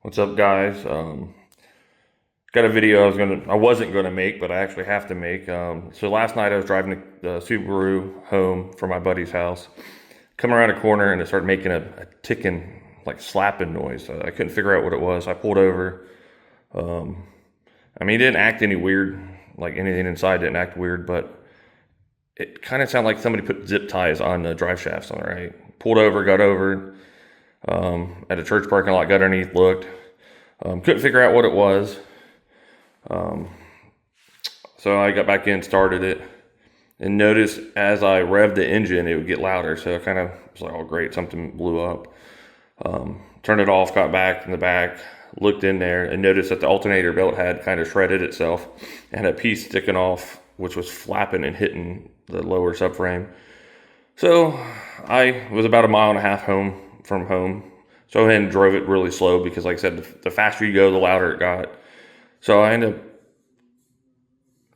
What's up, guys? Got a video I wasn't gonna make, but I actually have to make. So last night I was driving the Subaru home from my buddy's house, coming around a corner and it started making a ticking, like slapping noise. I couldn't figure out what it was. I pulled over. I mean, it didn't act any weird, like anything inside didn't act weird, but it kind of sounded like somebody put zip ties on the drive shafts on it, right? Pulled over, got over, at a church parking lot, got underneath, looked. Couldn't figure out what it was. So I got back in, started it, and noticed as I revved the engine, it would get louder. So I kind of was like, oh, great, something blew up. Turned it off, got back in the back, looked in there, and noticed that the alternator belt had kind of shredded itself and had a piece sticking off, which was flapping and hitting the lower subframe. So I was about a mile and a half from home. So I went ahead and drove it really slow because, like I said, the faster you go, the louder it got. So I ended up,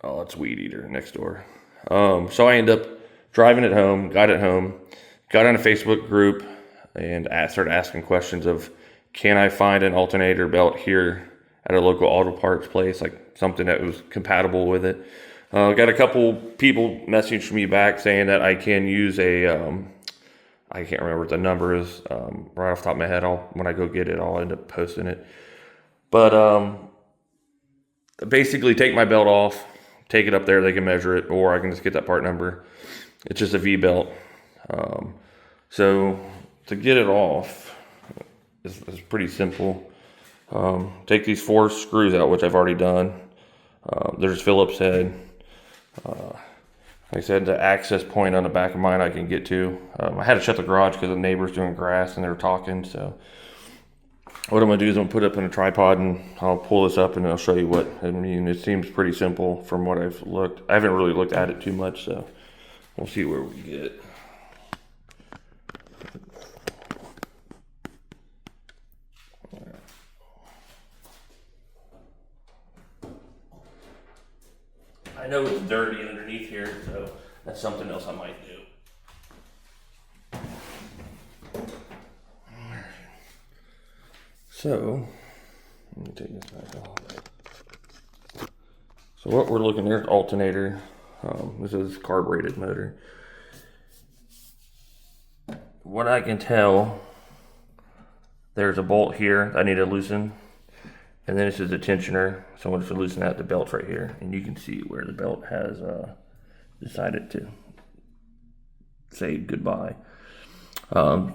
oh, it's Weed Eater next door. So I ended up driving it home, got on a Facebook group, and started asking questions of, can I find an alternator belt here at a local auto parts place, like something that was compatible with it. Got a couple people messaged me back saying that I can use I can't remember what the number is right off the top of my head. When I go get it, I'll end up posting it. But basically, take my belt off, take it up there. They can measure it, or I can just get that part number. It's just a V belt. So to get it off is pretty simple. Take these 4 screws out, which I've already done. There's Phillips head. Like I said, the access point on the back of mine I can get to. I had to shut the garage because the neighbor's doing grass and they were talking. So what I'm going to do is I'm going to put it up in a tripod and I'll pull this up and I'll show you what I mean. It seems pretty simple from what I've looked. I haven't really looked at it too much, so we'll see where we get. I know it's dirty underneath here, so that's something else I might do. So, let me take this back off. So what we're looking at is alternator. This is carbureted motor. What I can tell, there's a bolt here I need to loosen. And then this is a tensioner, so I'm going to loosen out the belt right here. And you can see where the belt has decided to say goodbye.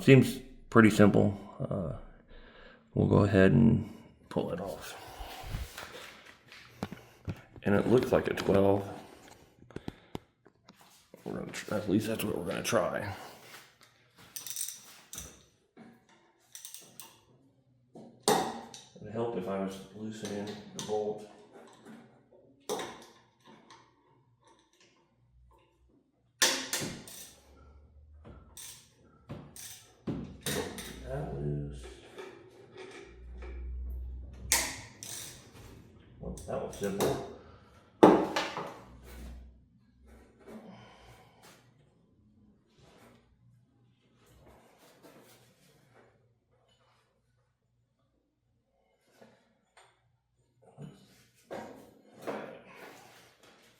Seems pretty simple. We'll go ahead and pull it off. And it looks like a 12. At least that's what we're going to try. It would help if I was loosening the bolt. That loose. Well, that was simple.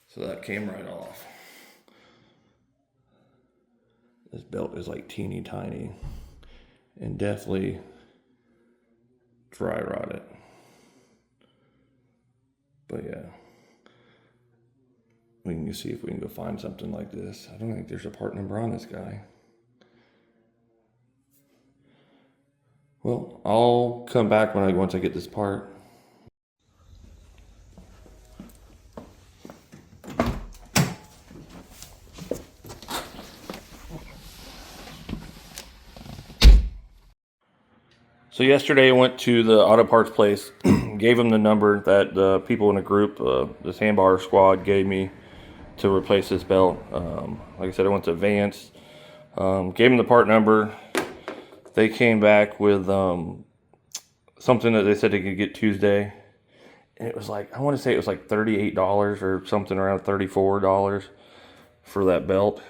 So that came right off. This belt is like teeny tiny and definitely dry rotted. But yeah, we can see if we can go find something like this. I don't think there's a part number on this guy. Well, I'll come back once I get this part. So yesterday I went to the auto parts place, gave them the number that the people in the group, the Sambar squad, gave me to replace this belt. Like I said, I went to Vance, gave them the part number. They came back with something that they said they could get Tuesday. And it was like, I want to say it was like $38 or something around $34 for that belt.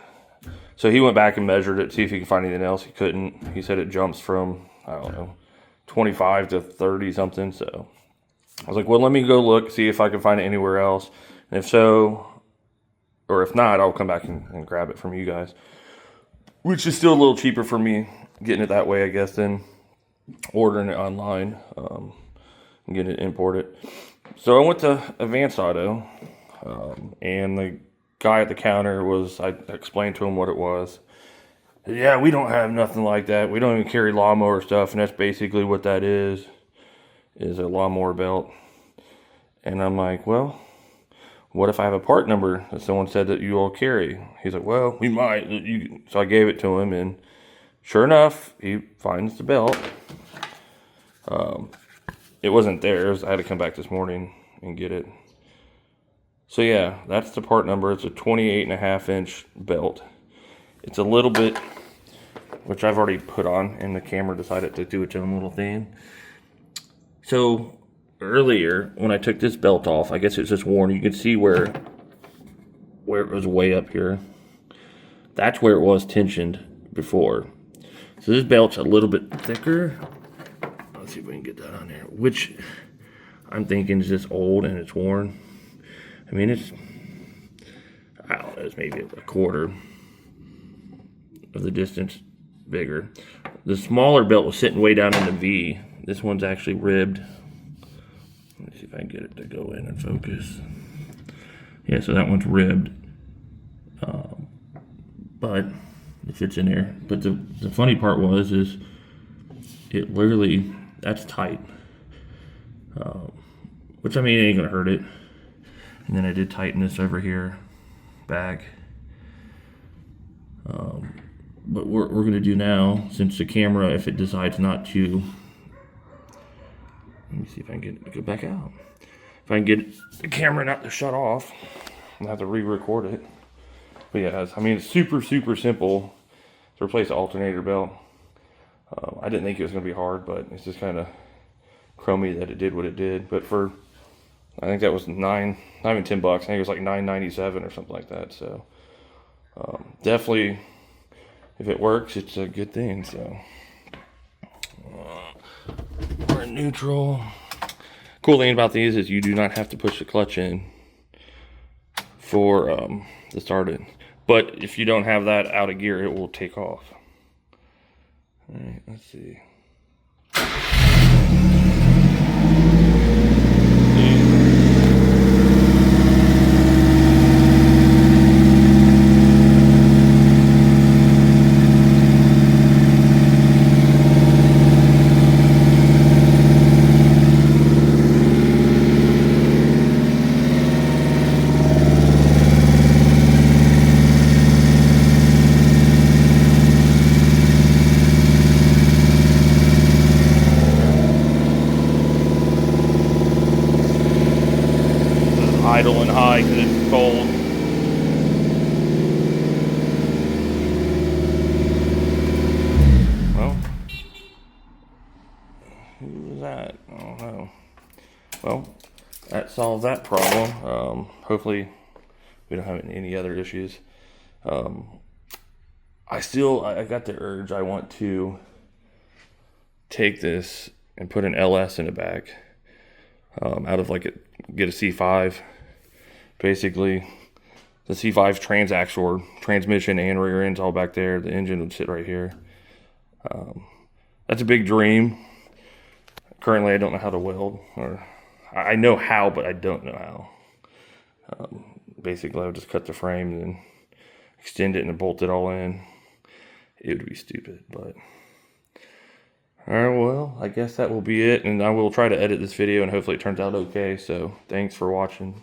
So he went back and measured it, see if he could find anything else. He couldn't. He said it jumps from, I don't know, 25 to 30 something. So I was like, well, let me go look, see if I can find it anywhere else. And if so, or if not, I'll come back and grab it from you guys. Which is still a little cheaper for me getting it that way, I guess, than ordering it online and getting it imported. So I went to Advanced Auto, and the guy at the counter I explained to him what it was. Yeah, we don't have nothing like that. We don't even carry lawnmower stuff, and that's basically what that is a lawnmower belt. And I'm like, well, what if I have a part number that someone said that you all carry? He's like, well, we might. So I gave it to him, and sure enough, he finds the belt. It wasn't theirs. I had to come back this morning and get it. So yeah, that's the part number. It's a 28.5-inch belt. It's a little bit, which I've already put on, and the camera decided to do its own little thing. So earlier, when I took this belt off, I guess it's just worn. You can see where it was way up here. That's where it was tensioned before. So this belt's a little bit thicker. Let's see if we can get that on there. Which I'm thinking is just old and it's worn. I mean, I don't know, it's maybe a quarter of the distance bigger. The smaller belt was sitting way down in the V. This one's actually ribbed. Let me see if I can get it to go in and focus. Yeah, so that one's ribbed. But it fits in there. But the funny part is it literally, that's tight. Which, I mean, it ain't gonna hurt it. And then I did tighten this over here back. But what we're gonna do now, since the camera, if it decides not to, let me see if I can get it to go back out. If I can get the camera not to shut off, I'll have to re-record it. But yeah, I mean, it's super, super simple to replace the alternator belt. I didn't think it was gonna be hard, but it's just kind of crummy that it did what it did. But I think that was not even $10. I think it was like $9.97 or something like that. So definitely, if it works, it's a good thing. So we're in neutral. Cool thing about these is you do not have to push the clutch in for to start it. But if you don't have that out of gear, it will take off. All right, let's see. Idle and high because it's cold. Well, who was that? I don't know. Well, that solves that problem. Hopefully we don't have any other issues. I got the urge. I want to take this and put an LS in the back. Out of get a C5. Basically, the C5 transaxle, transmission and rear end's all back there. The engine would sit right here. That's a big dream. Currently, I don't know how to weld, or I know how, but I don't know how. Basically, I would just cut the frame and then extend it and bolt it all in. It would be stupid, but all right, well, I guess that will be it, and I will try to edit this video, and hopefully it turns out okay. So thanks for watching.